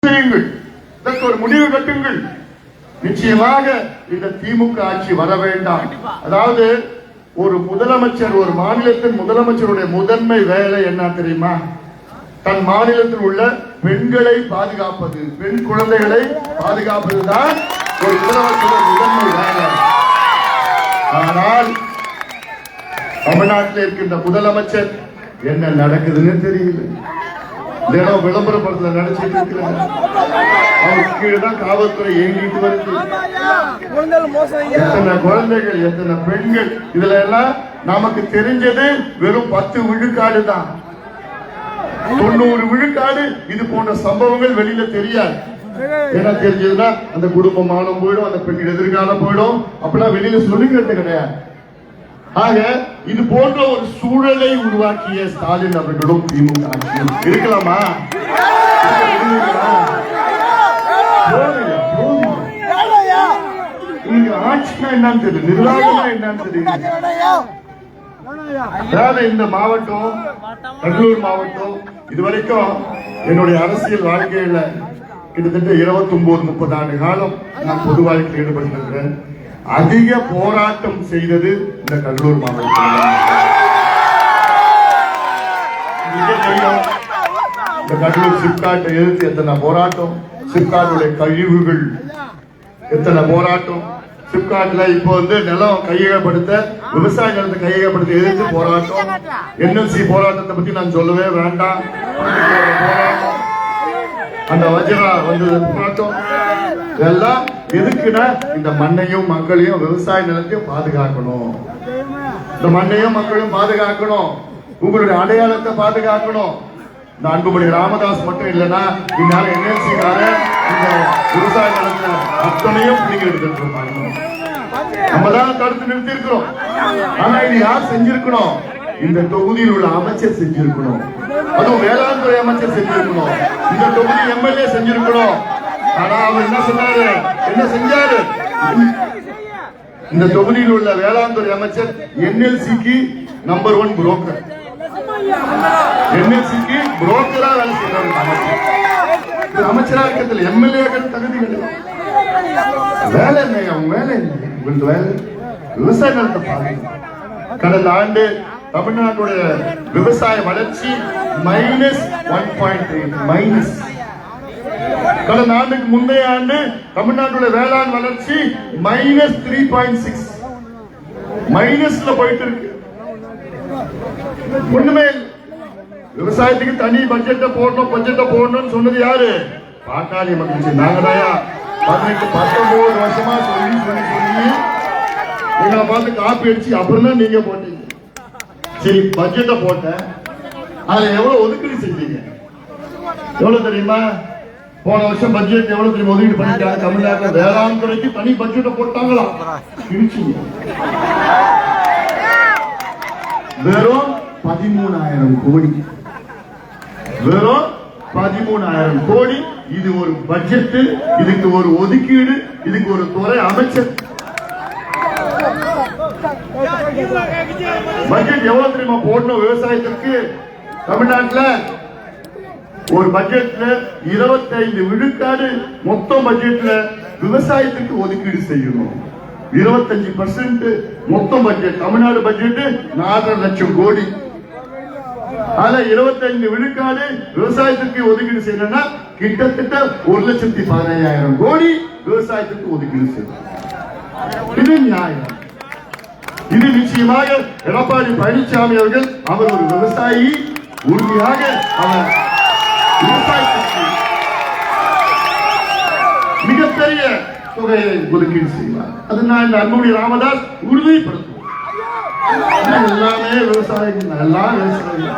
ஒரு முடிவு கட்டுங்கள். நிச்சயமாக இந்த திமுக ஆட்சி வர வேண்டாம். அதாவது ஒரு முதலமைச்சர், ஒரு மாநிலத்தின் முதலமைச்சருடைய முதன்மை வேலை என்ன தெரியுமா? தன் மாநிலத்தில் உள்ள பெண்களை பாதுகாப்பது, பெண் குழந்தைகளை பாதுகாப்பதுதான் ஒரு முதலமைச்சருடைய முதன்மை வேலை. ஆனால் தமிழ்நாட்டில் இருக்கின்ற முதலமைச்சர் என்ன நடக்குதுன்னு தெரியல. தினம் விளம்பரப்படத்துல நினைச்சிட்டு இருக்கிறாங்க. அவருக்கு கீழதான் காவல்துறை இயங்கிட்டு வருது. எத்தனை குழந்தைகள், எத்தனை பெண்கள், இதுல எல்லாம் நமக்கு தெரிஞ்சது வெறும் 10 விழுக்காடு தான். 90 விழுக்காடு இது போன்ற சம்பவங்கள் வெளியில தெரியாது. என்ன தெரிஞ்சதுன்னா அந்த குடும்பம் மானம் போயிடும், அந்த பெண் எதிர்காலம் போயிடும். அப்படிலாம் வெளியில சொல்லிக்கிறது கிடையாது. ஆக இது போன்ற ஒரு சூழலை உருவாக்கிய ஸ்டாலின் அவர்களும் திமுக ஆட்சியும் இருக்கலாமா? ஆட்சினா என்னன்னு தெரியும், நிர்வாகம்னா என்னன்னு தெரியும். அதாவது இந்த மாவட்டம், கடலூர் மாவட்டம், இதுவரைக்கும் என்னுடைய அரசியல் வாழ்க்கையில கிட்டத்தட்ட 29-30 ஆண்டு காலம் நான் பொது வாழ்க்கையில் ஈடுபட்டிருக்கிறேன். அதிக போராட்டம் செய்தது இந்த கடலூர் மாவட்டம். இந்த கடலூர் சிப்காட்டை எதிர்த்து எத்தனை போராட்டம், சிப்காட்டுடைய கழிவுகள் எத்தனை போராட்டம். சிப்காட்ல இப்போ நிலம் கையகப்படுத்த, விவசாய நிலத்தை கையகப்படுத்த எதிர்த்து போராட்டம். என்எல்சி போராட்டத்தை பத்தி நான் சொல்லவே வேண்டாம். அந்த வஜ்ரா வந்தது போராட்டம். இதெல்லாம் எதுக்குன்னா இந்த மண்ணையும் மக்களையும் விவசாய நிலத்தையும் பாதுகாக்கணும். இந்த மண்ணையும் மக்களையும் பாதுகாக்கணும், உங்களுடைய அடையாளத்தை பாதுகாக்கணும். இந்த அன்புமணி ராமதாஸ் மட்டும் இல்லைன்னா இந்நேரம் என்எல்சி இந்த விவசாய நிலத்தை அத்தனையும் பிடிக்க எடுத்துட்டு இருப்பாங்க. நம்ம தான் தடுத்து நிறுத்தி இருக்கிறோம். ஆனா இது யார் செஞ்சிருக்கணும்? இந்த தொகுதியில் உள்ள அமைச்சர் செஞ்சிருக்கணும். அதுவும் வேளாண் துறை அமைச்சர் செஞ்சிருக்கணும். இந்த தொகுதி எம்எல்ஏ செஞ்சிருக்கணும். ஆனா அவர் என்ன சொன்னாரு, என்ன செஞ்சாரு? இந்த தொகுதியில் உள்ள வேளாண் துறை அமைச்சர் என்எல்சிக்கு நம்பர் 1 புரோக்கர். என்எல்சிக்கு புரோக்கரா வேலை செய்யறாரு அமைச்சரா இருக்கிறதுல. எம்எல்ஏக்கள் தகுதி கிடையாது. வேலை என்ன? அவங்க வேலை என்ன? உங்களுக்கு வேலை விவசாய நிலத்தை பாருங்க. கடந்த ஆண்டு தமிழ்நாட்டுடைய விவசாய வளர்ச்சி -1.8 கடந்த ஆண்டுக்கு முந்தைய ஆண்டு தமிழ்நாட்டுடைய வேளாண் வளர்ச்சி -3.6 மைனஸ்ல போயிட்டு இருக்கு. ஒண்ணுமே விவசாயத்துக்கு தனி பட்ஜெட்டை போடணும்னு சொன்னது யாரு? பாட்டாளி மக்கள். நாங்கதாயா 18-19 வருஷமா சொல்லி எங்களை பார்த்து காப்பி அடிச்சு அப்புறம் தான் நீங்க போட்டீங்க. சரி, பட்ஜெட்டை போட்டேன். அதுல எவ்வளவு ஒதுக்கீடு செஞ்சீங்க? எவ்வளவு தெரியுமா? போன வருஷம் பட்ஜெட் எவ்வளவு தெரியுமா ஒதுக்கீடு பண்ணிட்டாங்க? தமிழ்நாட்டில் வேளாண் துறைக்கு தனி பட்ஜெட்டை போட்டாங்களா? வெறும் 13,000 கோடி. வெறும் 13,000 கோடி. இது ஒரு பட்ஜெட், இதுக்கு ஒரு ஒதுக்கீடு, இதுக்கு ஒரு துறை அமைச்சர். பட்ஜெட் எவ்வளவு தெரியுமா போடணும் விவசாயத்திற்கு? தமிழ்நாட்டில் ஒரு பட்ஜெட்ல 25 விழுக்காடு மொத்தம் பட்ஜெட்ல விவசாயத்துக்கு ஒதுக்கீடு செய்யணும். 25% மொத்தம் பட்ஜெட். தமிழ்நாடு பட்ஜெட் 4.5 லட்சம் கோடி. அதுல 25 விழுக்காடு விவசாயத்துக்கு ஒதுக்கீடு செய்யணும்னா கிட்டத்தட்ட 1,15,000 கோடி விவசாயத்துக்கு ஒதுக்கீடு செய்யணும். இது நியாயம். இது நிச்சயமாக எடப்பாடி பழனிசாமி அவர்கள், அவர் ஒரு விவசாயி, உறுதியாக அவர் விவசாயத்திற்கு மிகப்பெரிய தொகையை ஒதுக்கீடு செய்வார். அது நான் இந்த அன்புமணி ராமதாஸ் உறுதிப்படுத்துவோம். எல்லாமே விவசாயிகள், எல்லாம் விவசாயிகள்.